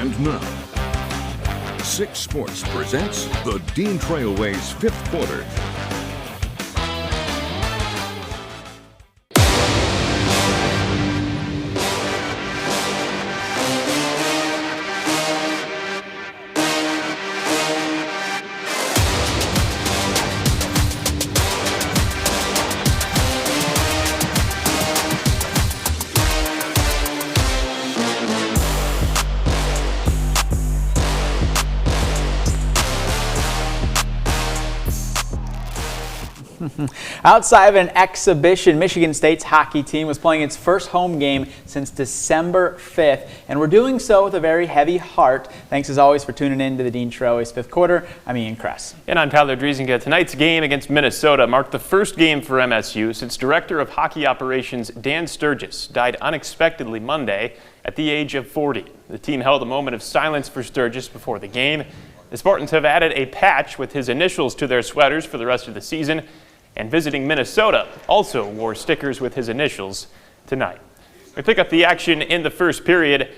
And now, 6 Sports presents the Dean Trailways 5th Quarter. Outside of an exhibition, Michigan State's hockey team was playing its first home game since December 5th, and we're doing so with a very heavy heart. Thanks as always for tuning in to the Dean Trailways 5th Quarter. I'm Ian Kress. And I'm Tyler Driesinga. Tonight's game against Minnesota marked the first game for MSU since Director of Hockey Operations Dan Sturgis died unexpectedly Monday at the age of 40. The team held a moment of silence for Sturgis before the game. The Spartans have added a patch with his initials to their sweaters for the rest of the season, and visiting Minnesota also wore stickers with his initials tonight. We pick up the action in the first period.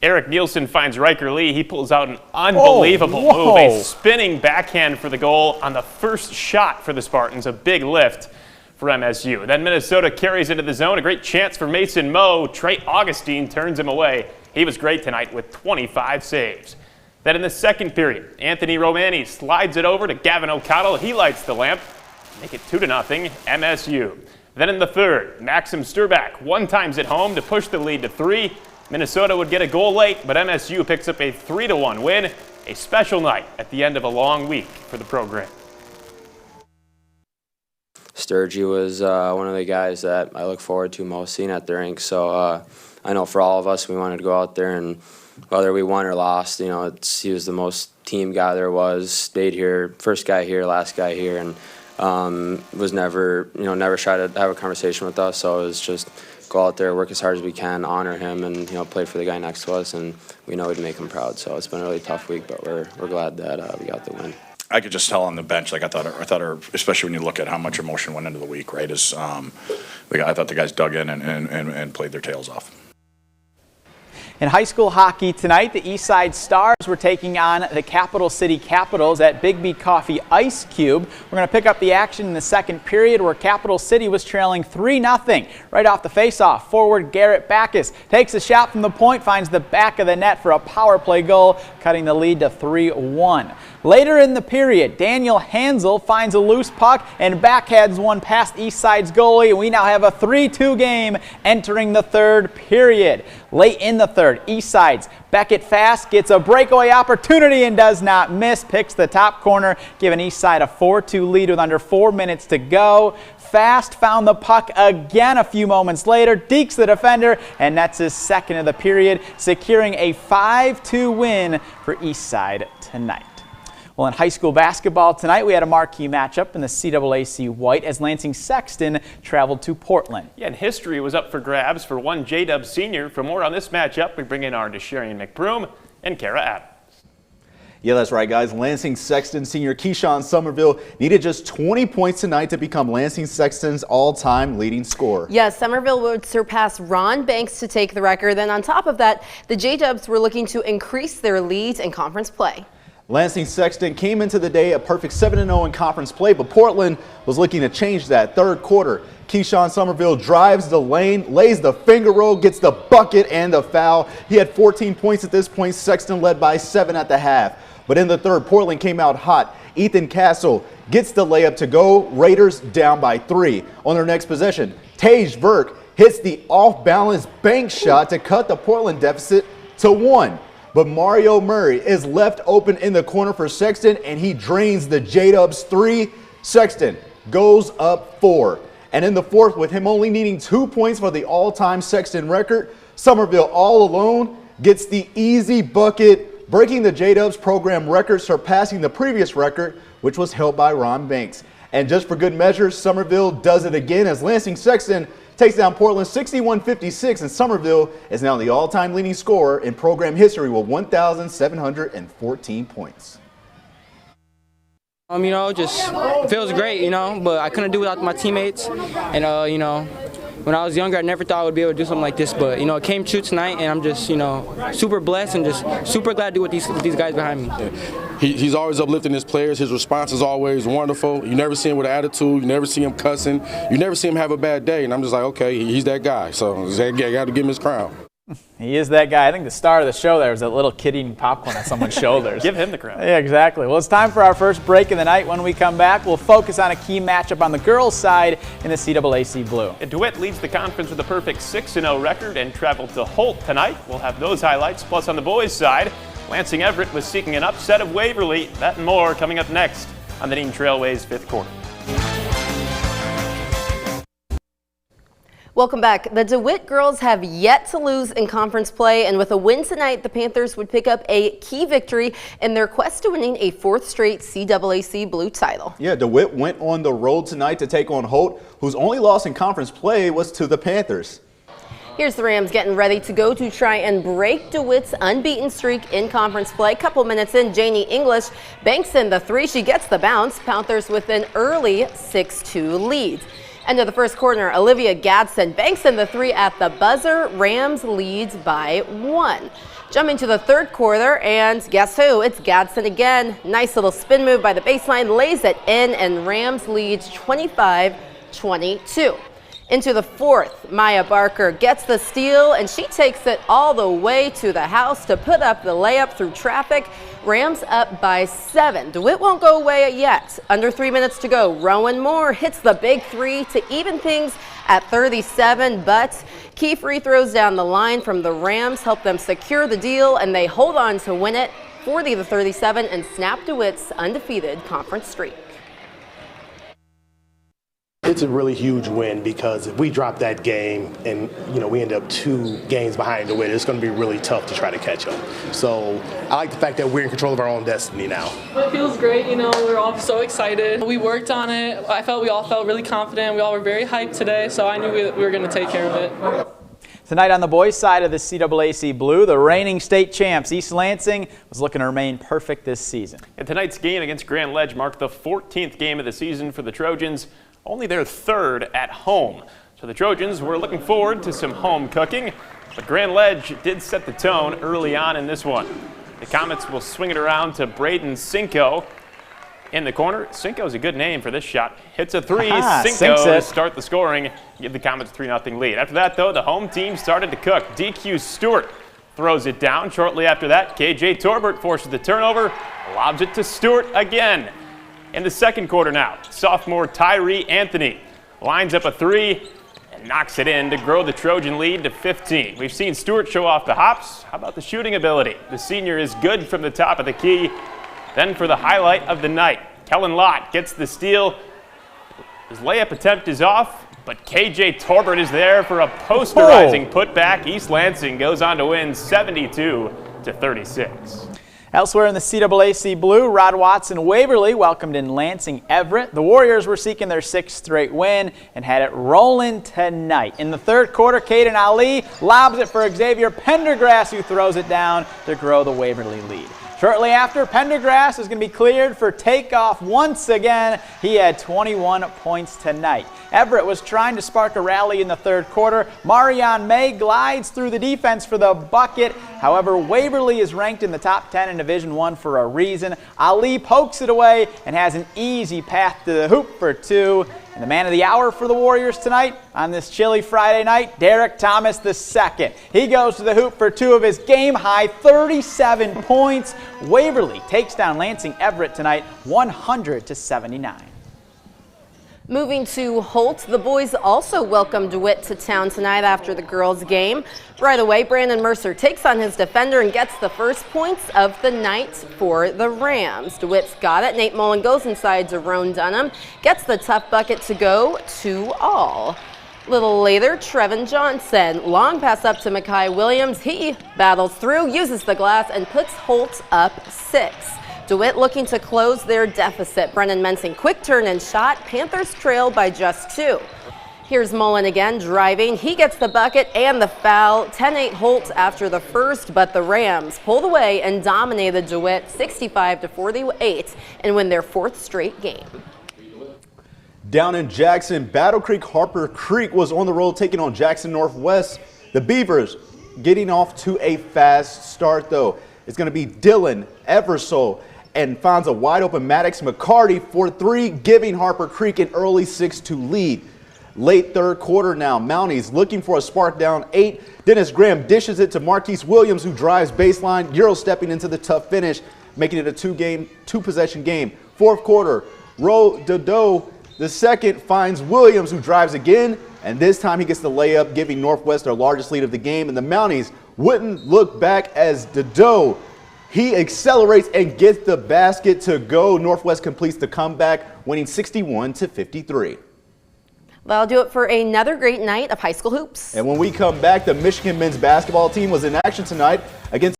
Eric Nielsen finds Riker Lee. He pulls out an unbelievable move, a spinning backhand for the goal on the first shot for the Spartans, a big lift for MSU. Then Minnesota carries into the zone, a great chance for Mason Moe. Trey Augustine turns him away. He was great tonight with 25 saves. Then in the second period, Anthony Romani slides it over to Gavin O'Connell. He lights the lamp. Make it 2-0 MSU. Then in the third, Maxim Sturbach one-times it home to push the lead to 3. Minnesota would get a goal late, but MSU picks up a 3-1 win. A special night at the end of a long week for the program. Sturgy was one of the guys that I look forward to most seeing at the rink. So I know for all of us, we wanted to go out there, and whether we won or lost, he was the most team guy there was. Stayed here, first guy here, last guy here, and was never shy to have a conversation with us. So it was just go out there, work as hard as we can, honor him, and play for the guy next to us, and we know we'd make him proud. So it's been a really tough week, but we're glad that we got the win. I could just tell on the bench, I thought, especially when you look at how much emotion went into the week, right? I thought the guys dug in and played their tails off. In high school hockey tonight, the Eastside Stars were taking on the Capital City Capitals at Big B Coffee Ice Cube. We're going to pick up the action in the second period where Capital City was trailing 3-0. Right off the faceoff, forward Garrett Backus takes a shot from the point, finds the back of the net for a power play goal, cutting the lead to 3-1. Later in the period, Daniel Hansel finds a loose puck and backheads one past Eastside's goalie, and we now have a 3-2 game entering the third period. Late in the third, Eastside's Beckett Fast gets a breakaway opportunity and does not miss, picks the top corner, giving Eastside a 4-2 lead with under 4 minutes to go. Fast found the puck again a few moments later, dekes the defender, and nets his second of the period, securing a 5-2 win for Eastside tonight. Well, in high school basketball tonight, we had a marquee matchup in the CAAC White as Lansing Sexton traveled to Portland. Yeah, and history was up for grabs for one J-Dub senior. For more on this matchup, we bring in our Desharian McBroom and Kara Adams. Yeah, that's right, guys. Lansing Sexton senior Keyshawn Somerville needed just 20 points tonight to become Lansing Sexton's all-time leading scorer. Yes, Somerville would surpass Ron Banks to take the record. Then on top of that, the J-Dubs were looking to increase their lead in conference play. Lansing Sexton came into the day a perfect 7-0 in conference play, but Portland was looking to change that. Third quarter, Keyshawn Somerville drives the lane, lays the finger roll, gets the bucket and the foul. He had 14 points at this point. Sexton led by 7 at the half. But in the third, Portland came out hot. Ethan Castle gets the layup to go. Raiders down by 3. On their next possession, Tage Verk hits the off-balance bank shot to cut the Portland deficit to 1. But Mario Murray is left open in the corner for Sexton, and he drains the J-Dubs 3. Sexton goes up 4. And in the fourth, with him only needing 2 points for the all-time Sexton record, Somerville all alone gets the easy bucket, breaking the J-Dubs program record, surpassing the previous record, which was held by Ron Banks. And just for good measure, Somerville does it again as Lansing Sexton takes down Portland 61-56, and Somerville is now the all-time leading scorer in program history with 1,714 points. Just feels great, but I couldn't do it without my teammates. And, when I was younger, I never thought I would be able to do something like this, but, it came true tonight, and I'm just, super blessed and just super glad to do with these guys behind me. He's always uplifting his players. His response is always wonderful. You never see him with an attitude. You never see him cussing. You never see him have a bad day, and I'm just like, okay, he's that guy, so I got to give him his crown. He is that guy. I think the star of the show there was that little kid eating popcorn on someone's shoulders. Give him the crown. Yeah, exactly. Well, it's time for our first break of the night. When we come back, we'll focus on a key matchup on the girls' side in the CAAC Blue. DeWitt leads the conference with a perfect 6-0 record and traveled to Holt tonight. We'll have those highlights. Plus, on the boys' side, Lansing Everett was seeking an upset of Waverly. That and more coming up next on the Dean Trailways 5th Quarter. Welcome back. The DeWitt girls have yet to lose in conference play, and with a win tonight, the Panthers would pick up a key victory in their quest to winning a 4th straight CAAC Blue title. Yeah, DeWitt went on the road tonight to take on Holt, whose only loss in conference play was to the Panthers. Here's the Rams getting ready to go to try and break DeWitt's unbeaten streak in conference play. Couple minutes in, Janie English banks in the 3. She gets the bounce. Panthers with an early 6-2 lead. End of the first quarter, Olivia Gadsden banks in the 3 at the buzzer. Rams leads by 1. Jumping to the third quarter, and guess who? It's Gadsden again. Nice little spin move by the baseline, lays it in, and Rams leads 25-22. Into the fourth, Maya Barker gets the steal, and she takes it all the way to the house to put up the layup through traffic. Rams up by 7. DeWitt won't go away yet. Under 3 minutes to go. Rowan Moore hits the big 3 to even things at 37, but key free throws down the line from the Rams help them secure the deal, and they hold on to win it 40-37 and snap DeWitt's undefeated conference streak. It's a really huge win because if we drop that game and we end up 2 games behind DeWitt, it's going to be really tough to try to catch up. So I like the fact that we're in control of our own destiny now. It feels great, we're all so excited. We worked on it. I felt we all felt really confident. We all were very hyped today, so I knew we were going to take care of it. Tonight on the boys' side of the CAAC Blue, the reigning state champs, East Lansing, was looking to remain perfect this season. And tonight's game against Grand Ledge marked the 14th game of the season for the Trojans, only their 3rd at home. So the Trojans were looking forward to some home cooking, but Grand Ledge did set the tone early on in this one. The Comets will swing it around to Braden Cinco in the corner. Cinco's a good name for this shot. Hits a 3, Cinco to start the scoring, give the Comets a 3-0 lead. After that, though, the home team started to cook. DQ Stewart throws it down. Shortly after that, KJ Torbert forces the turnover, lobs it to Stewart again. In the second quarter now, sophomore Tyree Anthony lines up a 3 and knocks it in to grow the Trojan lead to 15. We've seen Stewart show off the hops. How about the shooting ability? The senior is good from the top of the key. Then for the highlight of the night, Kellen Lott gets the steal. His layup attempt is off, but KJ Torbert is there for a posterizing putback. East Lansing goes on to win 72-36. Elsewhere in the CAAC Blue, Rod Watson Waverly welcomed in Lansing Everett. The Warriors were seeking their 6th straight win and had it rolling tonight. In the third quarter, Caden Ali lobs it for Xavier Pendergrass, who throws it down to grow the Waverly lead. Shortly after, Pendergrass is going to be cleared for takeoff once again. He had 21 points tonight. Everett was trying to spark a rally in the third quarter. Marion May glides through the defense for the bucket. However, Waverly is ranked in the top 10 in Division I for a reason. Ali pokes it away and has an easy path to the hoop for 2. And the man of the hour for the Warriors tonight on this chilly Friday night, Derek Thomas II. He goes to the hoop for 2 of his game-high 37 points. Waverly takes down Lansing Everett tonight 100-79. Moving to Holt, the boys also welcomed DeWitt to town tonight after the girls' game. Right away, Brandon Mercer takes on his defender and gets the first points of the night for the Rams. DeWitt's got it. Nate Mullen goes inside Jerome Dunham, gets the tough bucket to go 2-all. Little later, Trevin Johnson, long pass up to Makai Williams. He battles through, uses the glass, and puts Holt up 6. DeWitt looking to close their deficit. Brennan Mensing, quick turn and shot. Panthers trail by just 2. Here's Mullen again driving. He gets the bucket and the foul. 10-8 Holt after the first, but the Rams pulled away and dominated DeWitt 65-48 and win their 4th straight game. Down in Jackson, Battle Creek Harper Creek was on the road taking on Jackson Northwest. The Beavers getting off to a fast start, though. It's going to be Dylan Eversole and finds a wide open Maddox McCarty for 3, giving Harper Creek an early 6-2 lead. Late third quarter now, Mounties looking for a spark, down 8. Dennis Graham dishes it to Marquise Williams, who drives baseline, Euro stepping into the tough finish, making it a two-possession game. Fourth quarter, Ro Dodo the second finds Williams, who drives again, and this time he gets the layup, giving Northwest their largest lead of the game. And the Mounties wouldn't look back as Dodo, he accelerates and gets the basket to go. Northwest completes the comeback, winning 61-53. That'll do it for another great night of high school hoops. And when we come back, the Michigan men's basketball team was in action tonight against